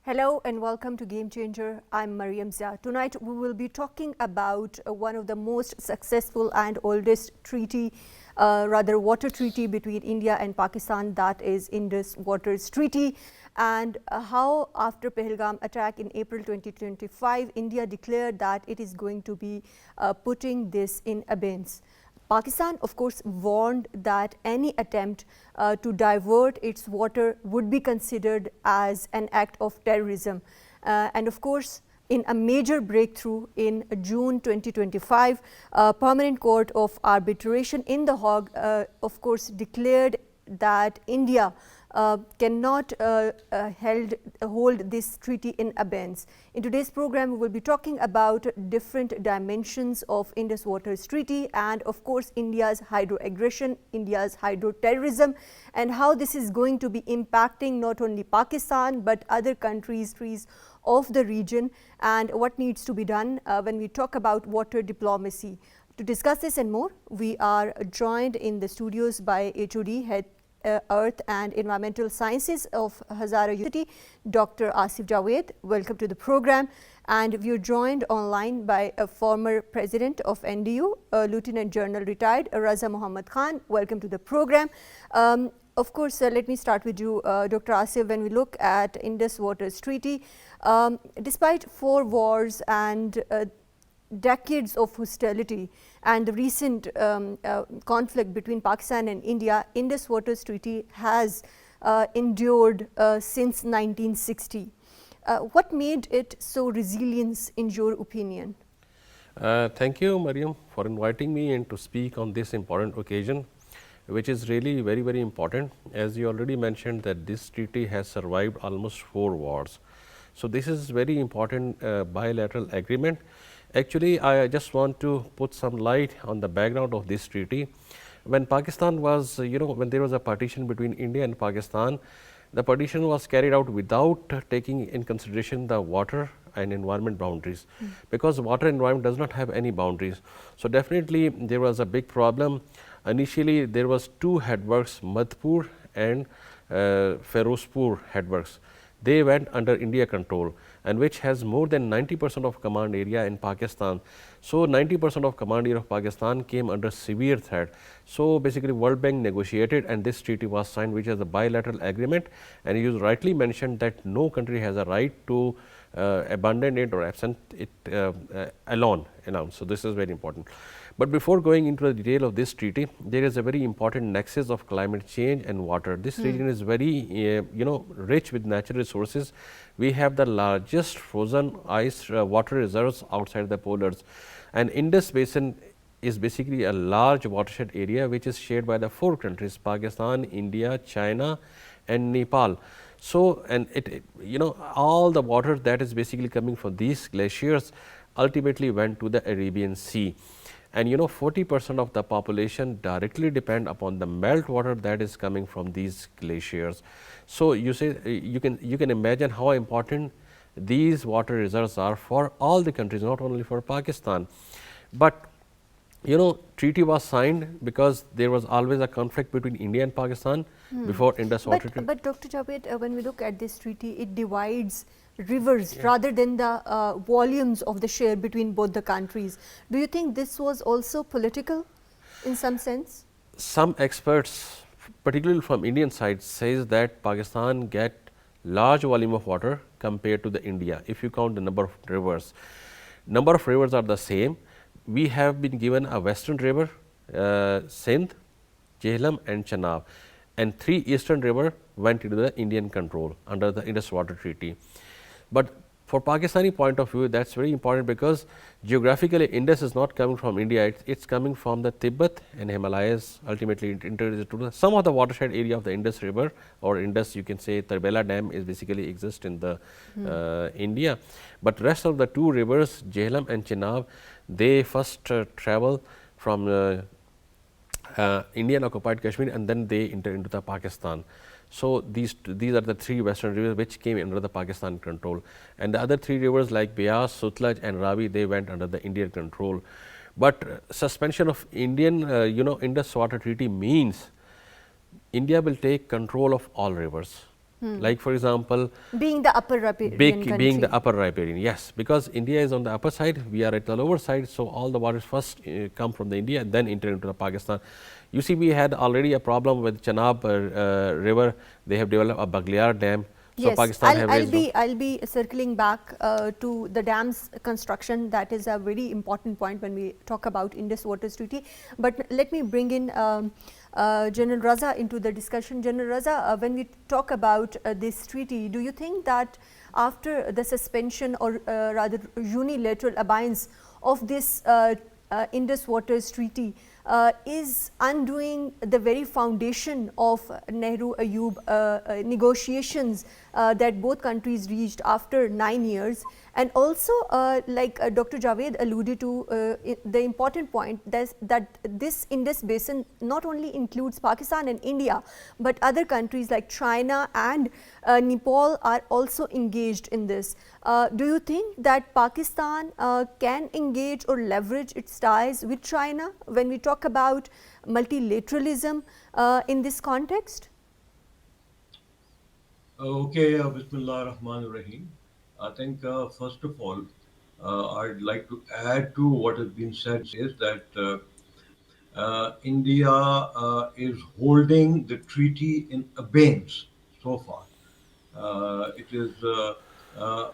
Hello and welcome to Game Changer. I'm Mariam Zia. Tonight we will be talking about one of the most successful and oldest water treaty between India and Pakistan, that is Indus Waters Treaty, and how after Pahalgam attack in April 2025, India declared that it is going to be putting this in abeyance. Pakistan, of course, warned that any attempt to divert its water would be considered as an act of terrorism. And of course, in a major breakthrough in June 2025, Permanent Court of Arbitration in the Hague, of course, declared that India cannot hold this treaty in abeyance. In today's program, we will be talking about different dimensions of Indus Waters Treaty and of course India's hydro-aggression, India's hydro-terrorism, and how this is going to be impacting not only Pakistan but other countries of the region, and what needs to be done when we talk about water diplomacy. To discuss this and more, we are joined in the studios by HOD, Head Earth and Environmental Sciences of Hazara University, Dr. Asif Javed. Welcome to the program. And we are joined online by a former president of NDU, Lieutenant General retired Raza Muhammad Khan. Welcome to the program. Of course, let me start with you, Dr. Asif. When we look at Indus Waters Treaty, despite 4 wars and decades of hostility and the recent conflict between Pakistan and India, Indus Waters Treaty has endured since 1960. What made it so resilient in your opinion? Thank you, Mariam, for inviting me in to speak on this important occasion, which is really very important. As you already mentioned that this treaty has survived almost 4 wars. So, this is very important bilateral agreement. Actually, I just want to put some light on the background of this treaty. When Pakistan was, when there was a partition between India and Pakistan, the partition was carried out without taking in consideration the water and environment boundaries, because water and environment does not have any boundaries. So, definitely there was a big problem. Initially, there was 2 headworks, Madhpur and Ferozpur headworks. They went under India control, and which has more than 90% of command area in Pakistan. So, 90% of command area of Pakistan came under severe threat. So, basically World Bank negotiated and this treaty was signed, which is a bilateral agreement, and you rightly mentioned that no country has a right to abandon it or absent it alone. So, this is very important. But before going into the detail of this treaty, there is a very important nexus of climate change and water. This region is very rich with natural resources. We have the largest frozen ice water reserves outside the polars, and Indus Basin is basically a large watershed area which is shared by the 4 countries, Pakistan, India, China and Nepal. So, and all the water that is basically coming from these glaciers ultimately went to the Arabian Sea. And 40% of the population directly depend upon the meltwater that is coming from these glaciers. So, you can imagine how important these water reserves are for all the countries, not only for Pakistan. But treaty was signed because there was always a conflict between India and Pakistan before Indus Water Treaty. But Dr. Javed, when we look at this treaty, it divides rivers rather than the volumes of the share between both the countries. Do you think this was also political in some sense? Some experts, particularly from Indian side, says that Pakistan get large volume of water compared to the India. If you count the number of rivers are the same. We have been given a western river, Sindh, Jhelum and Chenab, and 3 eastern river went into the Indian control under the Indus Water Treaty. But for Pakistani point of view, that is very important, because geographically Indus is not coming from India, it is coming from the Tibet and Himalayas. Ultimately, it enters into some of the watershed area of the Indus river, or Indus, you can say Tarbela Dam is basically exist in the India. But rest of the 2 rivers, Jhelum and Chenab, they first travel from Indian occupied Kashmir and then they enter into the Pakistan. So, these are the 3 western rivers which came under the Pakistan control, and the other 3 rivers like Beas, Sutlej and Ravi, they went under the Indian control. But suspension of Indian Indus Water Treaty means India will take control of all rivers. Like for example, being the upper riparian country. being the upper riparian, yes, because India is on the upper side, we are at the lower side, so all the waters first come from the India and then enter into the Pakistan. You see, we had already a problem with Chenab river. They have developed a Bagaliar dam. So Yes, Pakistan have raised. I'll be circling back to the dam's construction. That is a very important point when we talk about Indus Waters Treaty. But let me bring in General Raza into the discussion. General Raza, when we talk about this treaty, do you think that after the suspension or rather unilateral abeyance of this Indus Waters Treaty is undoing the very foundation of Nehru-Ayub negotiations that both countries reached after 9 years, and also like Dr. Javed alluded to, the important point that this Indus basin not only includes Pakistan and India, but other countries like China and Nepal are also engaged in this. Do you think that Pakistan can engage or leverage its ties with China when we talk about multilateralism in this context? Okay, Bismillah Rahman Rahim. I think first of all, I'd like to add to what has been said is that India is holding the treaty in abeyance so far. It is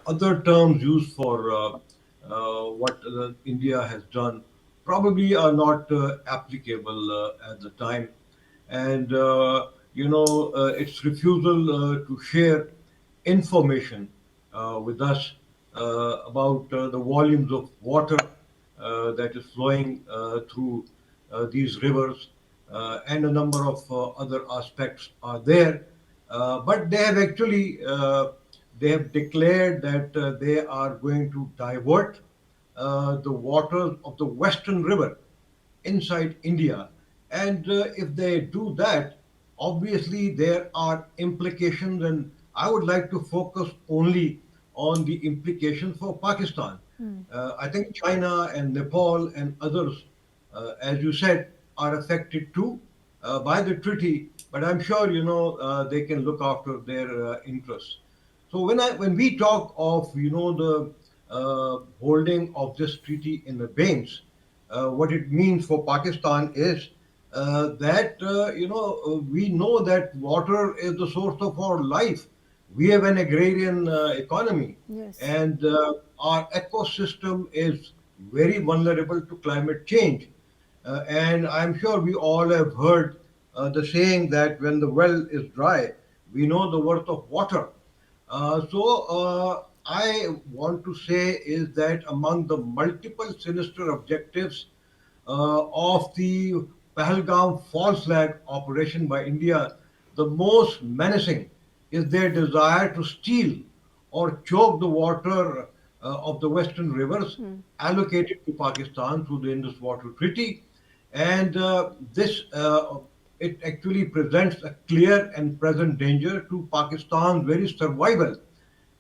other terms used for what India has done probably are not applicable at the time, and its refusal to share information with us about the volumes of water that is flowing through these rivers, and a number of other aspects are there. But they have actually they have declared that they are going to divert the waters of the Western River inside India. And if they do that, obviously there are implications, and I would like to focus only on the implications for Pakistan. I think China and Nepal and others, as you said, are affected too by the treaty, but I'm sure they can look after their interests. So when we talk of the holding of this treaty in abeyance, what it means for Pakistan is that we know that water is the source of our life. We have an agrarian economy, Yes. and our ecosystem is very vulnerable to climate change. And I'm sure we all have heard the saying that when the well is dry, we know the worth of water. I want to say is that among the multiple sinister objectives of the Pahalgam false flag operation by India, the most menacing is their desire to steal or choke the water of the western rivers allocated to Pakistan through the Indus Water Treaty. And this it actually presents a clear and present danger to Pakistan's very survival.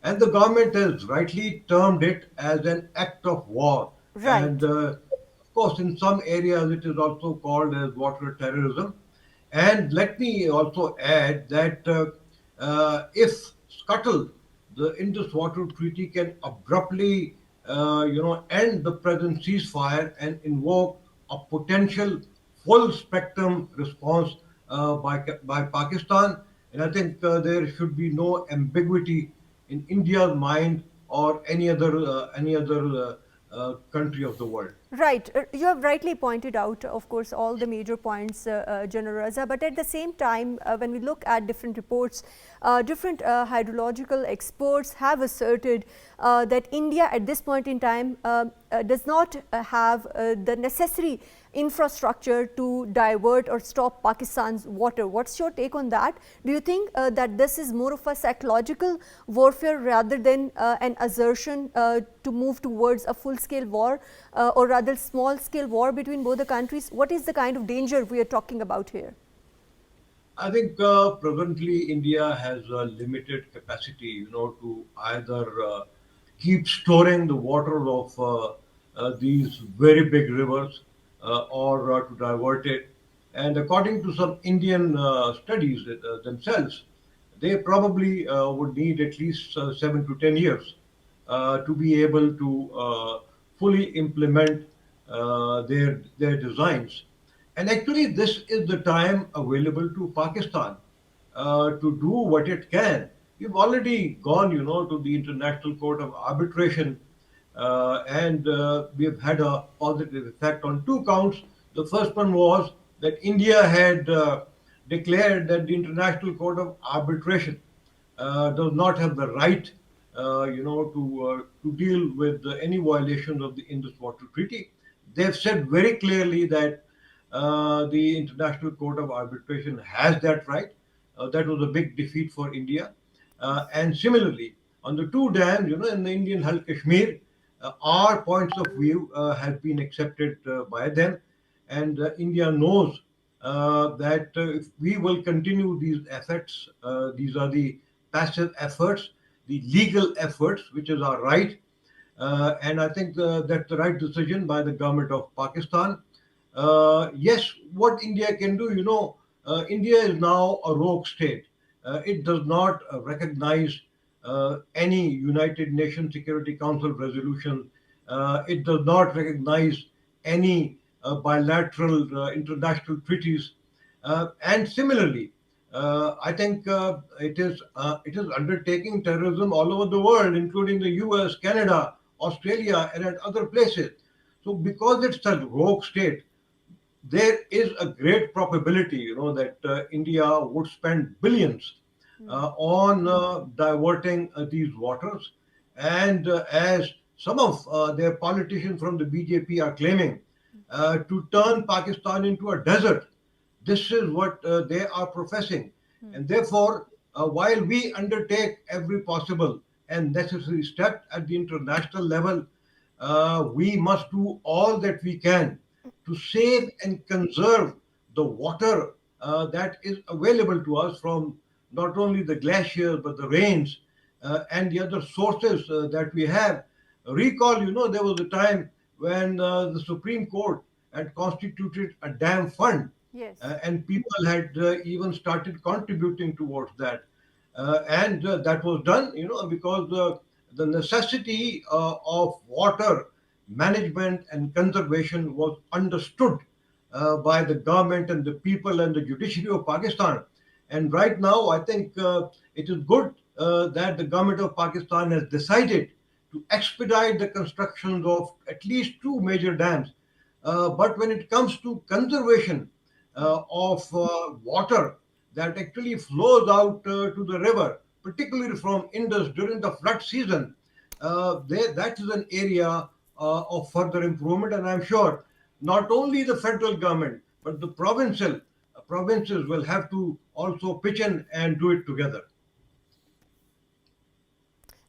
And the government has rightly termed it as an act of war. And Right. of course, in some areas, it is also called as water terrorism. And let me also add that if scuttled, the Indus Water Treaty can abruptly, end the present ceasefire and invoke a potential full spectrum response by Pakistan. And I think there should be no ambiguity in India's mind or any other country of the world. Right. You have rightly pointed out, of course, all the major points, General Raza. But at the same time, when we look at different reports, different hydrological experts have asserted that India at this point in time does not have the necessary infrastructure to divert or stop Pakistan's water. What's your take on that? Do you think that this is more of a psychological warfare rather than an assertion to move towards a full-scale war, or rather small-scale war between both the countries? What is the kind of danger we are talking about here? I think presently India has a limited capacity, to either keep storing the water of these very big rivers or to divert it. And according to some Indian studies themselves, they probably would need at least 7 to 10 years to be able to fully implement their designs. And actually, this is the time available to Pakistan to do what it can. We've already gone, to the International Court of Arbitration, and we've had a positive effect on two counts. The first one was that India had declared that the International Court of Arbitration does not have the right, to deal with any violations of the Indus Waters Treaty. They've said very clearly that the International Court of Arbitration has that right. That was a big defeat for India. And similarly, on the two dams, in the Indian held Kashmir, our points of view have been accepted by them, and India knows that if we will continue these efforts, these are the passive efforts, the legal efforts, which is our right, and I think that's the right decision by the government of Pakistan. Yes, what India can do, India is now a rogue state. It does not recognize any United Nations Security Council resolution. It does not recognize any bilateral international treaties. And similarly, I think it is undertaking terrorism all over the world, including the U.S., Canada, Australia, and at other places. So, because it's a rogue state, there is a great probability, that India would spend billions on diverting these waters. And as some of their politicians from the BJP are claiming, to turn Pakistan into a desert. This is what they are professing. And therefore, while we undertake every possible and necessary step at the international level, we must do all that we can to save and conserve the water that is available to us from not only the glaciers but the rains and the other sources that we have. Recall, there was a time when the Supreme Court had constituted a dam fund, Yes. and people had even started contributing towards that. And that was done, because the necessity of water management and conservation was understood by the government and the people and the judiciary of Pakistan. And right now, I think it is good that the government of Pakistan has decided to expedite the constructions of at least two major dams. But when it comes to conservation of water that actually flows out to the river, particularly from Indus during the flood season, that is an area of further improvement. And I'm sure not only the federal government, but the provinces will have to also pitch in and do it together.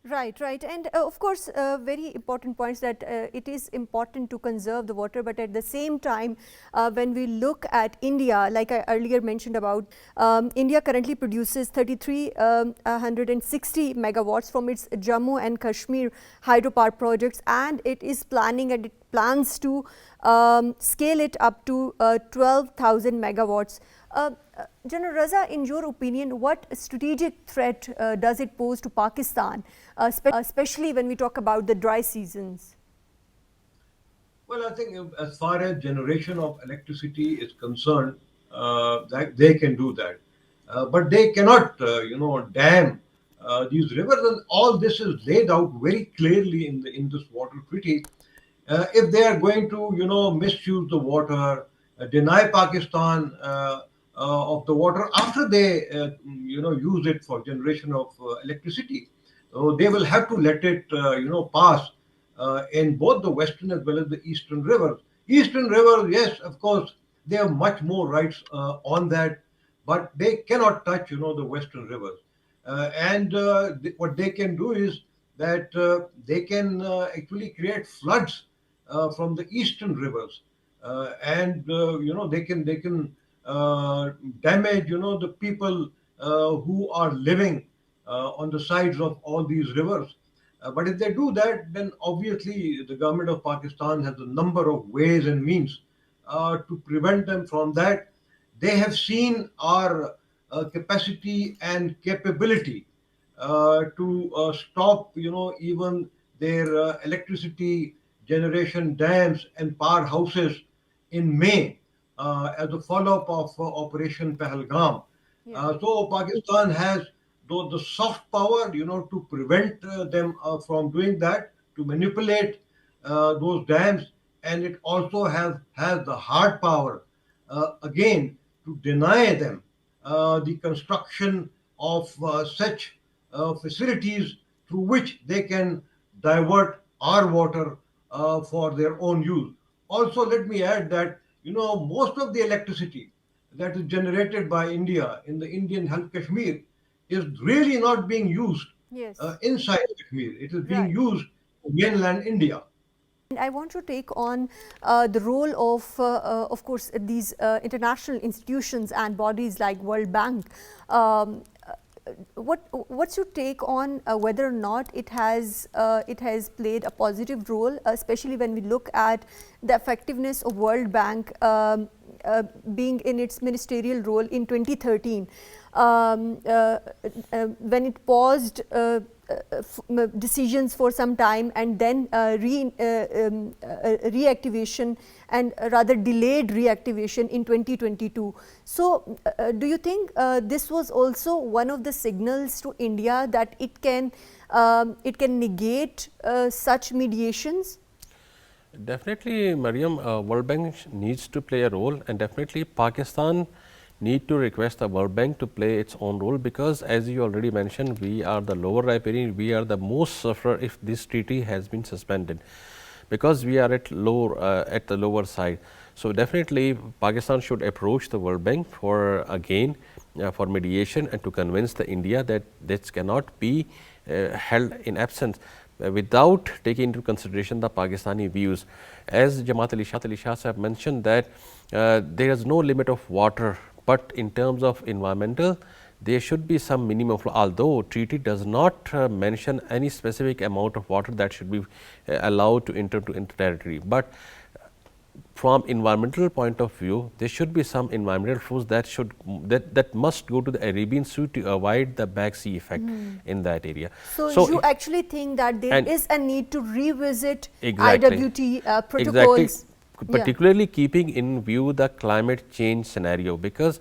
Right, right. And of course, very important points that it is important to conserve the water, but at the same time, when we look at India, like I earlier mentioned about, India currently produces 3,360 megawatts from its Jammu and Kashmir hydropower projects, and it is planning and it plans to scale it up to 12,000 megawatts. General Raza, in your opinion, what strategic threat does it pose to Pakistan, especially when we talk about the dry seasons? Well, I think as far as generation of electricity is concerned, that they can do that, but they cannot, dam these rivers. And all this is laid out very clearly in the Indus Water Treaty. If they are going to, misuse the water, deny Pakistan of the water after they, use it for generation of electricity, so they will have to let it, pass in both the western as well as the eastern rivers. Eastern rivers, yes, of course, they have much more rights on that, but they cannot touch, the western rivers. And what they can do is that they can actually create floods from the eastern rivers, and they can damage, the people who are living on the sides of all these rivers. But if they do that, then obviously the government of Pakistan has a number of ways and means to prevent them from that. They have seen our capacity and capability to stop, even their electricity generation dams and powerhouses in May as a follow-up of Operation Pahalgam. Yeah. So Pakistan has the soft power, to prevent them from doing that, to manipulate those dams, and it also has the hard power again to deny them the construction of such facilities through which they can divert our water for their own use. Also, let me add that most of the electricity that is generated by India in the Indian held Kashmir is really not being used Yes. inside Kashmir. It is being Right. used in mainland India. And I want to take on the role of course, these international institutions and bodies like World Bank. What's your take on whether or not it has played a positive role, especially when we look at the effectiveness of World Bank being in its ministerial role in 2013, when it paused decisions for some time and then reactivation and rather delayed reactivation in 2022. So do you think this was also one of the signals to India that it can negate such mediations? Definitely, Mariam, World Bank needs to play a role, and definitely Pakistan need to request the World Bank to play its own role, because as you already mentioned, we are the lower riparian, we are the most sufferer if this treaty has been suspended, because we are at the lower side. So definitely Pakistan should approach the World Bank for again for mediation and to convince the India that this cannot be held in absence without taking into consideration the Pakistani views. As Jamaat Ali Shah have mentioned that there is no limit of water, but in terms of environmental, there should be some minimum flow, although treaty does not mention any specific amount of water that should be allowed to enter to territory. But from environmental point of view, there should be some environmental flows that must go to the Arabian Sea to avoid the back sea effect in that area. So you actually think that there is a need to revisit IWT protocols? Exactly, particularly keeping in view the climate change scenario, because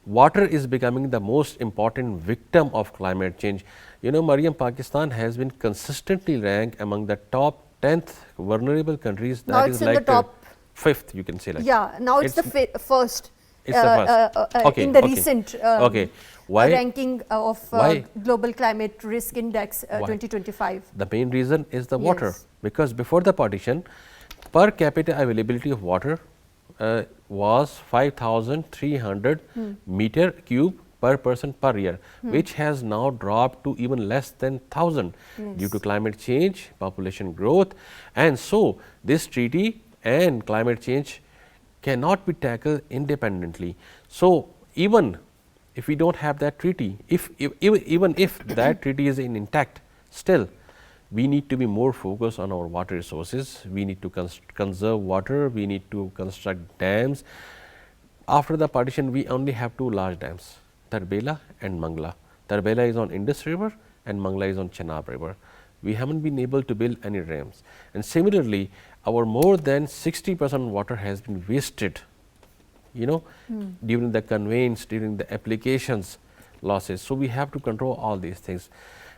water is becoming the most important victim of climate change. Mariam, Pakistan has been consistently ranked among the top 10th vulnerable countries. Now That it's is in like the top 5th, you can say. Like now it's the first. It's the first. Okay, in the okay. recent Why? ranking of Global Climate Risk Index 2025. The main reason is the water, Yes. because before the partition, per capita availability of water was 5,300 meter cube per person per year, which has now dropped to even less than 1,000 due to climate change, population growth, and so this treaty and climate change cannot be tackled independently. So even if we don't have that treaty, even if that treaty is intact, still we need to be more focused on our water resources. We need to conserve water, we need to construct dams. After the partition, we only have two large dams, Tarbela and Mangla. Tarbela is on Indus River and Mangla is on Chenab River. We haven't been able to build any dams. And similarly, our more than 60% water has been wasted, during the conveyance, during the applications losses. So we have to control all these things.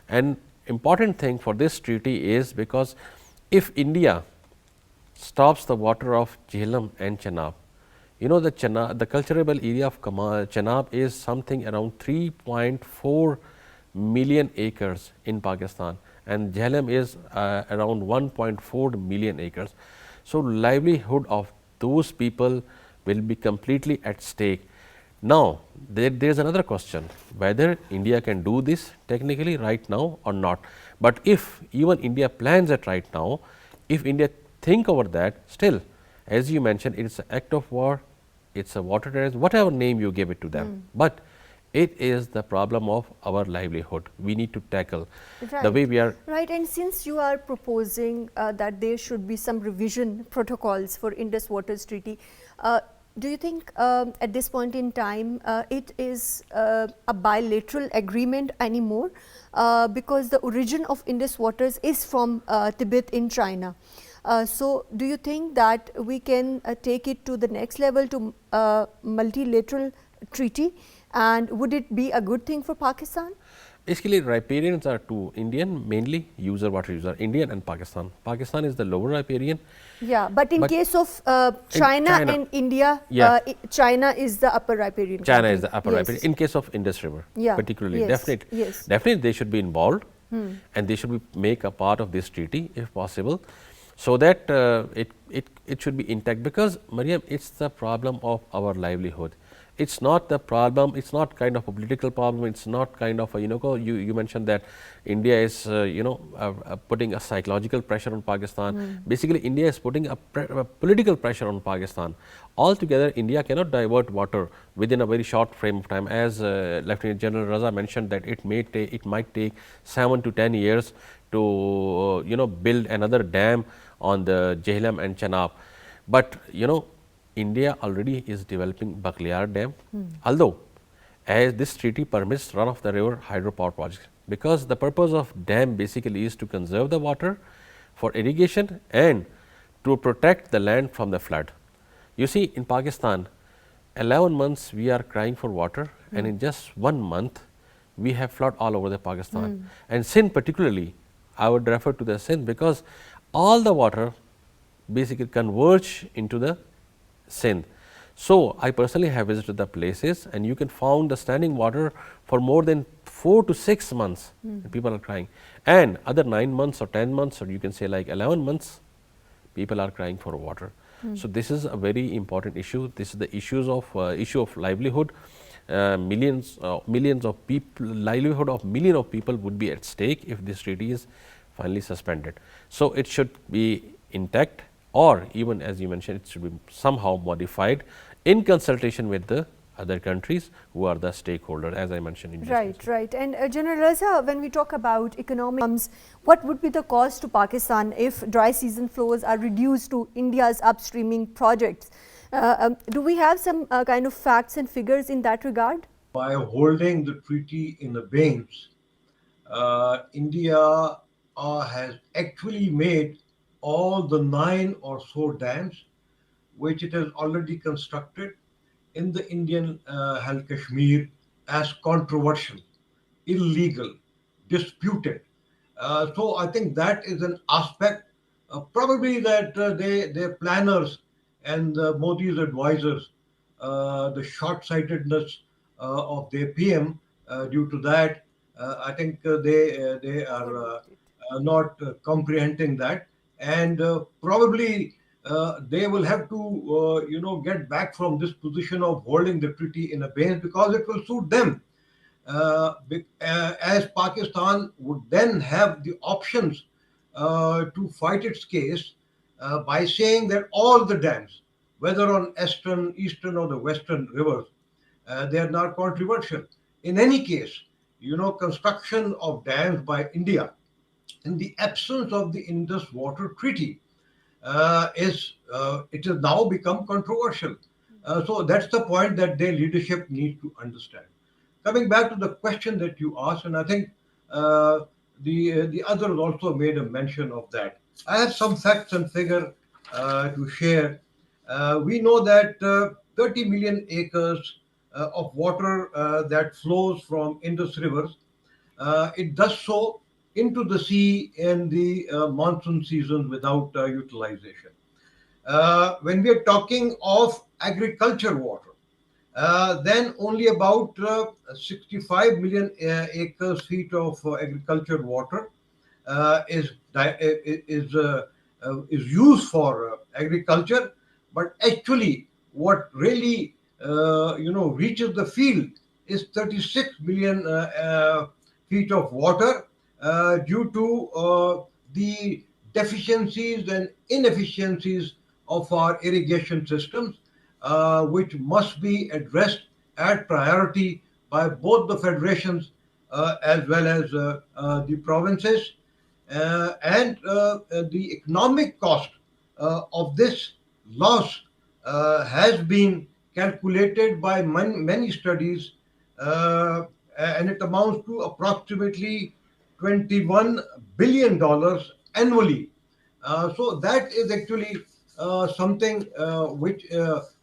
And important thing for this treaty is, because if India stops the water of Jhelum and Chenab, the cultivable area of Chenab is something around 3.4 million acres in Pakistan, and Jhelum is around 1.4 million acres. So livelihood of those people will be completely at stake. Now there is another question, whether India can do this technically right now or not. But if even India plans it right now, if India think over that, still, as you mentioned, it is an act of war, it is a water terrorism, whatever name you give it to them, but it is the problem of our livelihood. We need to tackle the way we are. Right, and since you are proposing that there should be some revision protocols for Indus Waters Treaty, Do you think at this point in time it is a bilateral agreement anymore? Because the origin of Indus waters is from Tibet in China. So do you think that we can take it to the next level to multilateral treaty, and would it be a good thing for Pakistan? Basically, riparians are two Indian, mainly water user, Indian and Pakistan. Pakistan is the lower riparian. Yeah, but in case of China and India, yeah. China is the upper riparian. China country. is the upper riparian. In case of Indus River, yeah. particularly, yes. definitely they should be involved, and they should make a part of this treaty if possible, so that it should be intact. Because Mariam, it's the problem of our livelihood. It's not the problem. It's not kind of a political problem. It's not kind of a, you mentioned that India is putting a psychological pressure on Pakistan. Basically, India is putting a political pressure on Pakistan. Altogether, India cannot divert water within a very short frame of time. As Lieutenant General Raza mentioned, that it might take 7 to 10 years to build another dam on the Jhelum and Chenab. But India already is developing Bakhliar Dam, although as this treaty permits run of the river hydropower projects, because the purpose of dam basically is to conserve the water for irrigation and to protect the land from the flood. You see, in Pakistan, 11 months we are crying for water, and in just 1 month we have flood all over the Pakistan. And Sindh particularly, I would refer to the Sindh, because all the water basically converge into the Sindh. So, I personally have visited the places, and you can find the standing water for more than 4 to 6 months, and people are crying, and other 9 months or 10 months, or you can say like 11 months, people are crying for water. So, this is a very important issue. This is the issue of livelihood. Millions of people, livelihood of millions of people would be at stake if this treaty is finally suspended. So, it should be intact, or even as you mentioned, it should be somehow modified in consultation with the other countries who are the stakeholders, as I mentioned in Right. And General Raza, when we talk about economic terms, what would be the cost to Pakistan if dry season flows are reduced to India's upstreaming projects? Do we have some kind of facts and figures in that regard? By holding the treaty in abeyance, India has actually made all the 9 or so dams which it has already constructed in the Indian held Kashmir as controversial, illegal, disputed. So I think that is an aspect, probably that their planners and Modi's advisors, the short-sightedness of their PM, due to that, I think they are not comprehending that, and probably they will have to get back from this position of holding the treaty in abeyance, because it will suit them. As Pakistan would then have the options to fight its case by saying that all the dams, whether on eastern or the western rivers, they are not controversial. In any case, construction of dams by India in the absence of the Indus Water Treaty it has now become controversial. So that's the point that their leadership needs to understand. Coming back to the question that you asked, and I think the others also made a mention of that. I have some facts and figure to share. We know that 30 million acres of water that flows from Indus rivers, it does so into the sea in the monsoon season without utilization. When we are talking of agriculture water, then only about 65 million acres feet of agriculture water is used for agriculture, but actually what really reaches the field is 36 million feet of water due to the deficiencies and inefficiencies of our irrigation systems, which must be addressed at priority by both the federations as well as the provinces. And the economic cost of this loss has been calculated by many studies, and it amounts to approximately $21 billion annually. So that is actually something which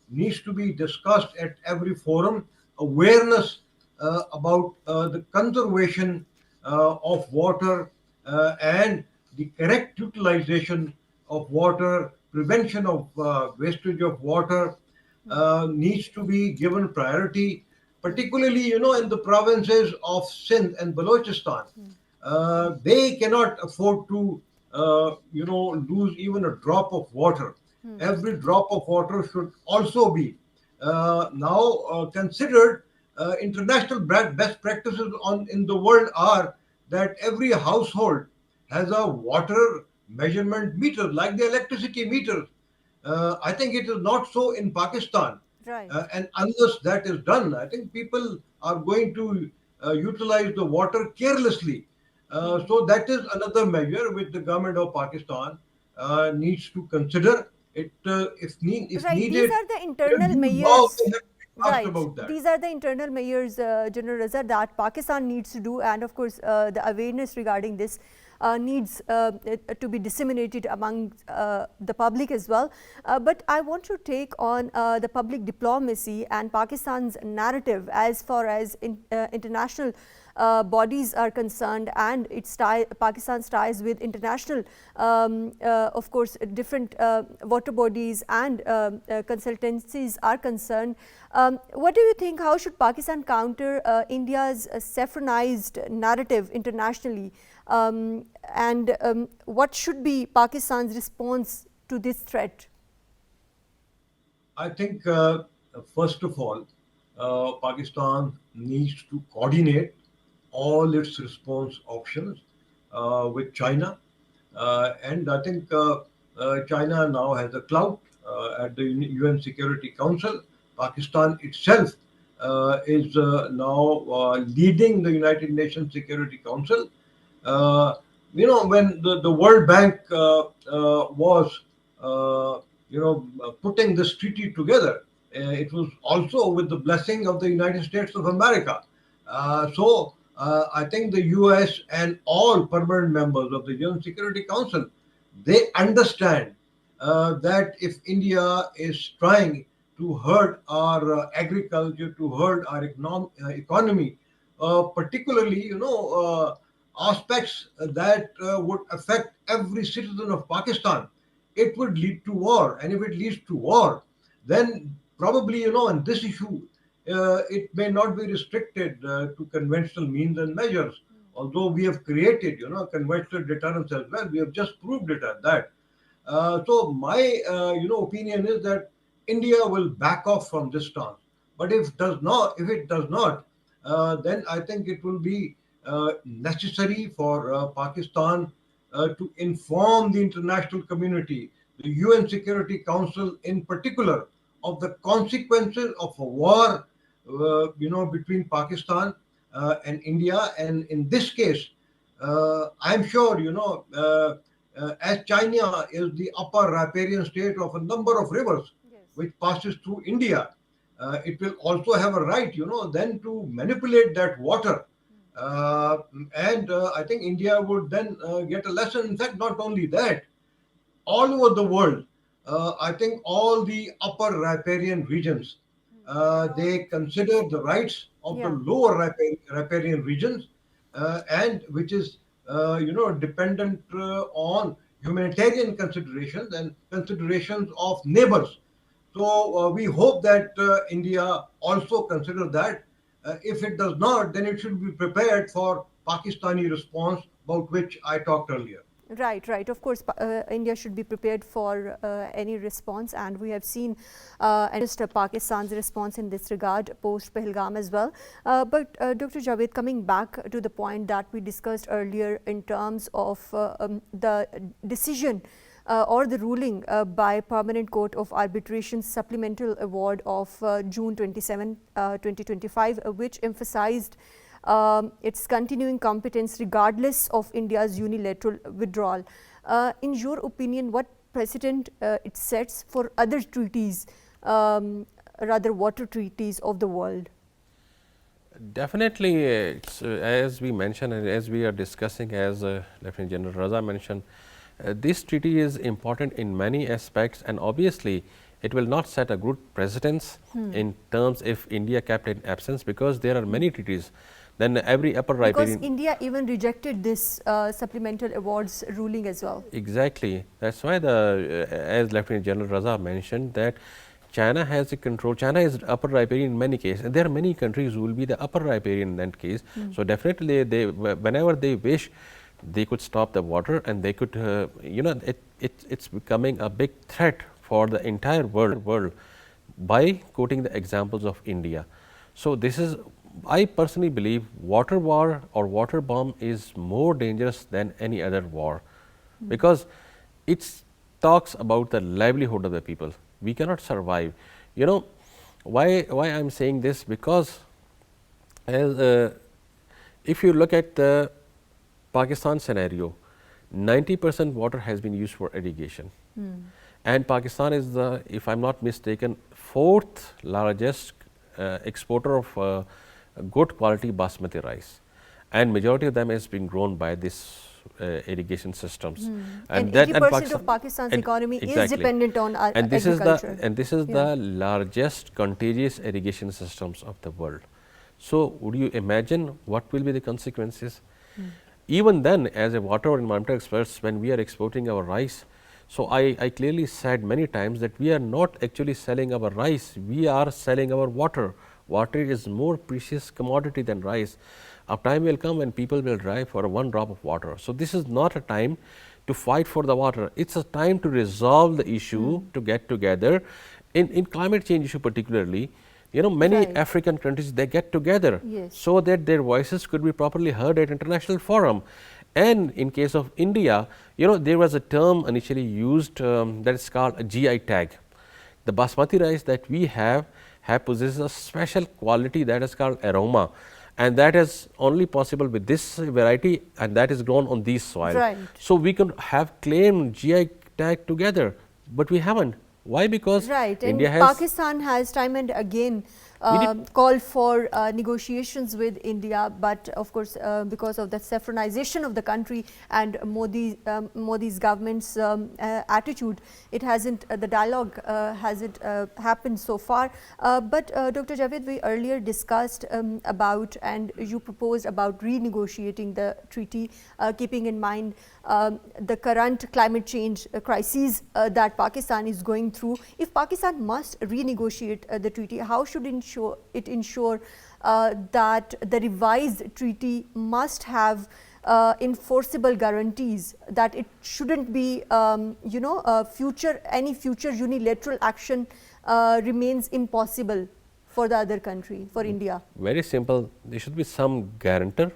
needs to be discussed at every forum. Awareness about the conservation of water and the correct utilization of water, prevention of wastage of water needs to be given priority, particularly, in the provinces of Sindh and Balochistan. They cannot afford to, lose even a drop of water. Every drop of water should also be now considered. International best practices in the world are that every household has a water measurement meter, like the electricity meters. I think it is not so in Pakistan. Right. And unless that is done, I think people are going to utilize the water carelessly. So that is another measure which the government of Pakistan needs to consider. If Right, these needed, are the a internal new law measures. will have to be passed Right, about that. these are the internal measures, General Raza, that Pakistan needs to do, and of course, the awareness regarding this needs to be disseminated among the public as well. But I want to take on the public diplomacy and Pakistan's narrative as far as international bodies are concerned, and Pakistan's ties with international, of course, different water bodies and consultancies are concerned. What do you think? How should Pakistan counter India's saffronized narrative internationally? And what should be Pakistan's response to this threat? I think, first of all, Pakistan needs to coordinate all its response options with China. And I think China now has a clout at the UN Security Council. Pakistan itself is now leading the United Nations Security Council. Uh, when the World Bank was, putting this treaty together, it was also with the blessing of the United States of America. So I think the US and all permanent members of the UN Security Council, they understand that if India is trying to hurt our agriculture, to hurt our economy, particularly, aspects that would affect every citizen of Pakistan, it would lead to war. And if it leads to war, then probably, in this issue, it may not be restricted to conventional means and measures. Although we have created, conventional deterrence as well, we have just proved it at that. So my, opinion is that India will back off from this stance. But if it does not, then I think it will be necessary for Pakistan to inform the international community, the UN Security Council in particular, of the consequences of a war, between Pakistan and India. And in this case, I'm sure, as China is the upper riparian state of a number of rivers which passes through India, it will also have a right, then to manipulate that water. And I think India would then get a lesson. In fact, not only that, all over the world, I think all the upper riparian regions, they consider the rights of the Yeah. lower riparian regions, and which is, dependent on humanitarian considerations and considerations of neighbors. So we hope that India also consider that. If it does not, then it should be prepared for Pakistani response, about which I talked earlier. Right, right. Of course, India should be prepared for any response, and we have seen and just Pakistan's response in this regard post Pahalgam as well. But Dr. Javed, coming back to the point that we discussed earlier in terms of the decision or the ruling by Permanent Court of Arbitration Supplemental Award of June 27, 2025, which emphasized its continuing competence regardless of India's unilateral withdrawal. In your opinion, what precedent it sets for other treaties rather water treaties of the world? Definitely, it's, as we mentioned and as we are discussing, as Lieutenant General Raza mentioned, this treaty is important in many aspects, and obviously it will not set a good precedence in terms if India kept in absence, because there are many treaties. Then every upper riparian. Because India even rejected this supplemental awards ruling as well. Exactly. That's why the as Lieutenant General Raza mentioned, that China has the control. China is upper riparian in many cases, and there are many countries who will be the upper riparian in that case. So definitely, they whenever they wish, they could stop the water, and they could it's becoming a big threat for the entire world by quoting the examples of India. So this is, I personally believe, water war or water bomb is more dangerous than any other war, because it talks about the livelihood of the people. We cannot survive. You know why I am saying this? Because as if you look at the Pakistan scenario, 90% water has been used for irrigation, and Pakistan is the, if I am not mistaken, 4th largest exporter of good quality basmati rice, and majority of them has been grown by this irrigation systems. And 80% of Pakistan's economy is dependent on agriculture. This is the largest contagious irrigation systems of the world. So would you imagine what will be the consequences? Even then, as a water or environmental experts, when we are exporting our rice, so I clearly said many times that we are not actually selling our rice, we are selling our water. Water is more precious commodity than rice. A time will come when people will die for one drop of water. So this is not a time to fight for the water. It's a time to resolve the issue, to get together. In climate change issue particularly, you know, many African countries, they get together so that their voices could be properly heard at international forum. And in case of India, you know, there was a term initially used that is called a GI tag. The basmati rice that we have possesses a special quality that is called aroma, and that is only possible with this variety, and that is grown on these soil. So we can have claimed GI tag together, but we haven't. Why? Because India has, Pakistan has time and again called for negotiations with India, but of course because of the saffronization of the country and Modi's government's attitude, it hasn't, the dialogue hasn't happened so far. But Dr. Javed, we earlier discussed about, and you proposed about renegotiating the treaty, keeping in mind the current climate change crises that Pakistan is going through. If Pakistan must renegotiate the treaty, how should it ensure that the revised treaty must have enforceable guarantees, that it shouldn't be any future unilateral action remains impossible for the other country, for India? Very simple. There should be some guarantor,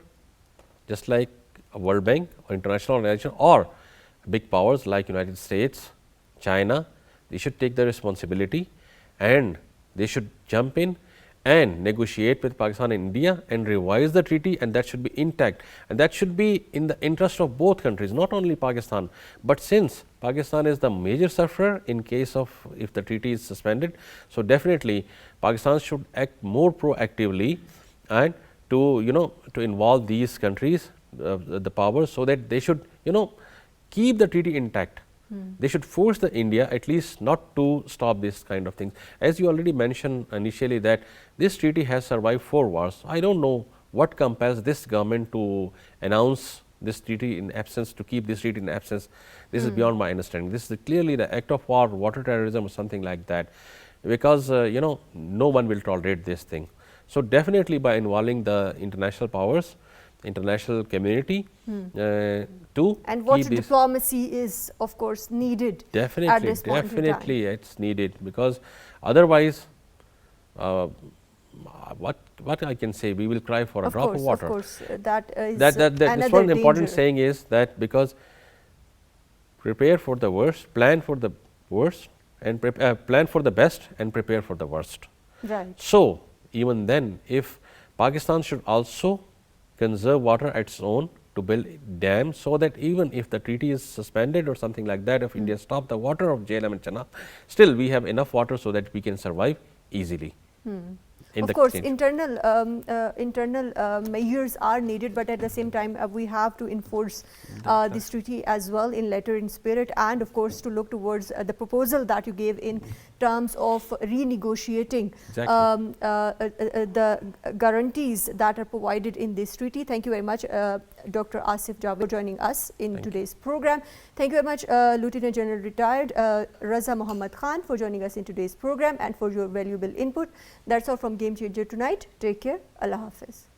just like a World Bank or international organization or big powers like United States, China. They should take the responsibility and they should jump in and negotiate with Pakistan and India and revise the treaty, and that should be intact, and that should be in the interest of both countries, not only Pakistan. But since Pakistan is the major sufferer in case of if the treaty is suspended, so definitely Pakistan should act more proactively and to involve these countries, the powers, so that they should keep the treaty intact. They should force the India at least not to stop this kind of things. As you already mentioned initially that this treaty has survived 4 wars. I don't know what compels this government to announce this treaty in absence, to keep this treaty in absence. This is beyond my understanding. This is clearly the act of war, water terrorism or something like that, because no one will tolerate this thing. So definitely by involving the international powers, international community to and water diplomacy is of course needed. Definitely it's needed, because otherwise what I can say, we will cry for a drop of water. Of course, that is that's one important saying is that, because prepare for the worst, plan for the worst, and plan for the best and prepare for the worst. So even then, if Pakistan should also conserve water at its own, to build dams, so that even if the treaty is suspended or something like that, if India stop the water of Jhelum and Chenab, still we have enough water so that we can survive easily. Of course, internal measures are needed, but at the same time we have to enforce this treaty as well in letter, in spirit, and of course to look towards the proposal that you gave in terms of renegotiating the guarantees that are provided in this treaty. Thank you very much, Dr. Asif Javed, for joining us in today's program. Thank you very much, Lieutenant General Retired Raza Muhammad Khan, for joining us in today's program and for your valuable input. That's all from Game Changer Tonight. Take care. Allah Hafiz.